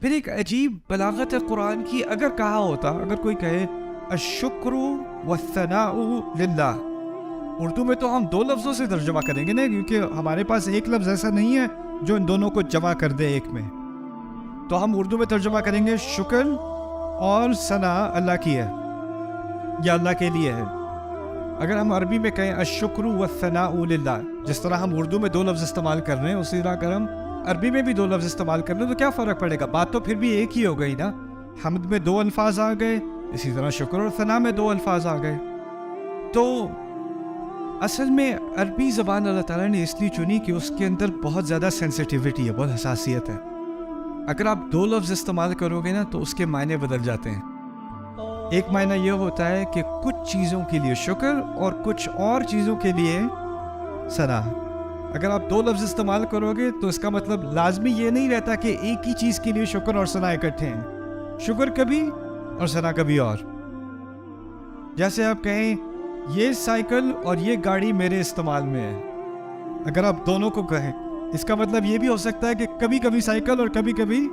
پھر ایک عجیب بلاغت ہے قرآن کی. اگر کہا ہوتا, اگر کوئی کہے الشکر والثناء للہ, اردو میں تو ہم دو لفظوں سے ترجمہ کریں گے نا, کیونکہ ہمارے پاس ایک لفظ ایسا نہیں ہے جو ان دونوں کو جمع کر دے ایک میں. تو ہم اردو میں ترجمہ کریں گے شکر اور ثنا اللہ کی ہے یا اللہ کے لیے ہے. اگر ہم عربی میں کہیں الشکر والثناء للہ, جس طرح ہم اردو میں دو لفظ استعمال کر رہے ہیں اسی طرح اگر ہم عربی میں بھی دو لفظ استعمال کر لیں تو کیا فرق پڑے گا؟ بات تو پھر بھی ایک ہی ہو گئی نا. حمد میں دو الفاظ آ گئے, اسی طرح شکر اور ثنا میں دو الفاظ آ گئے. تو اصل میں عربی زبان اللہ تعالیٰ نے اس لیے چنی کہ اس کے اندر بہت زیادہ سینسٹیوٹی ہے, بہت حساسیت ہے. اگر آپ دو لفظ استعمال کرو گے نا تو اس کے معنی بدل جاتے ہیں. ایک معنی یہ ہوتا ہے کہ کچھ چیزوں کے لیے شکر اور کچھ اور چیزوں کے لیے ثنا. اگر آپ دو لفظ استعمال کرو گے تو اس کا مطلب لازمی یہ نہیں رہتا کہ ایک ہی چیز کے لیے شکر اور ثنا اکٹھے ہیں. شکر کبھی اور ثنا کبھی اور. جیسے آپ کہیں یہ سائیکل اور یہ گاڑی میرے استعمال میں ہے, اگر آپ دونوں کو کہیں اس کا مطلب یہ بھی ہو سکتا ہے کہ کبھی کبھی سائیکل اور کبھی کبھی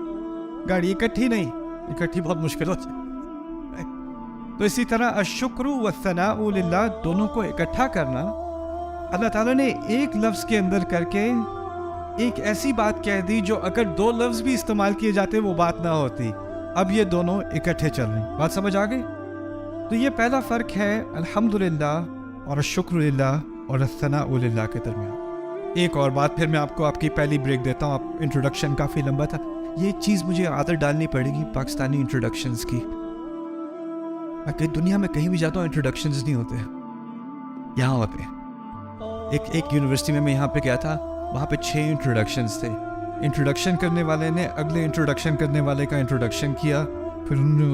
گاڑی اکٹھی نہیں, اکٹھی بہت مشکل ہوتی ہے. تو اسی طرح الشکر والثناء للہ دونوں کو اکٹھا کرنا اللہ تعالیٰ نے ایک لفظ کے اندر کر کے ایک ایسی بات کہہ دی جو اگر دو لفظ بھی استعمال کیے جاتے وہ بات نہ ہوتی. اب یہ دونوں اکٹھے چل رہے ہیں. بات سمجھ آ گئی؟ تو یہ پہلا فرق ہے الحمدللہ اور الشکر للہ اور الثناء للہ کے درمیان. ایک اور بات پھر میں آپ کو آپ کی پہلی بریک دیتا ہوں. آپ انٹروڈکشن کافی لمبا تھا, یہ چیز مجھے عادت ڈالنی پڑے گی پاکستانی انٹروڈکشنز کی. میں کہیں دنیا میں کہیں بھی جاتا ہوں انٹروڈکشنز نہیں ہوتے, یہاں ہوتے ہیں. ایک یونیورسٹی میں یہاں پہ گیا تھا, وہاں پہ 6 انٹروڈکشنز تھے. انٹروڈکشن کرنے والے نے اگلے انٹروڈکشن کرنے والے کا انٹروڈکشن کیا, پھر انہوں نے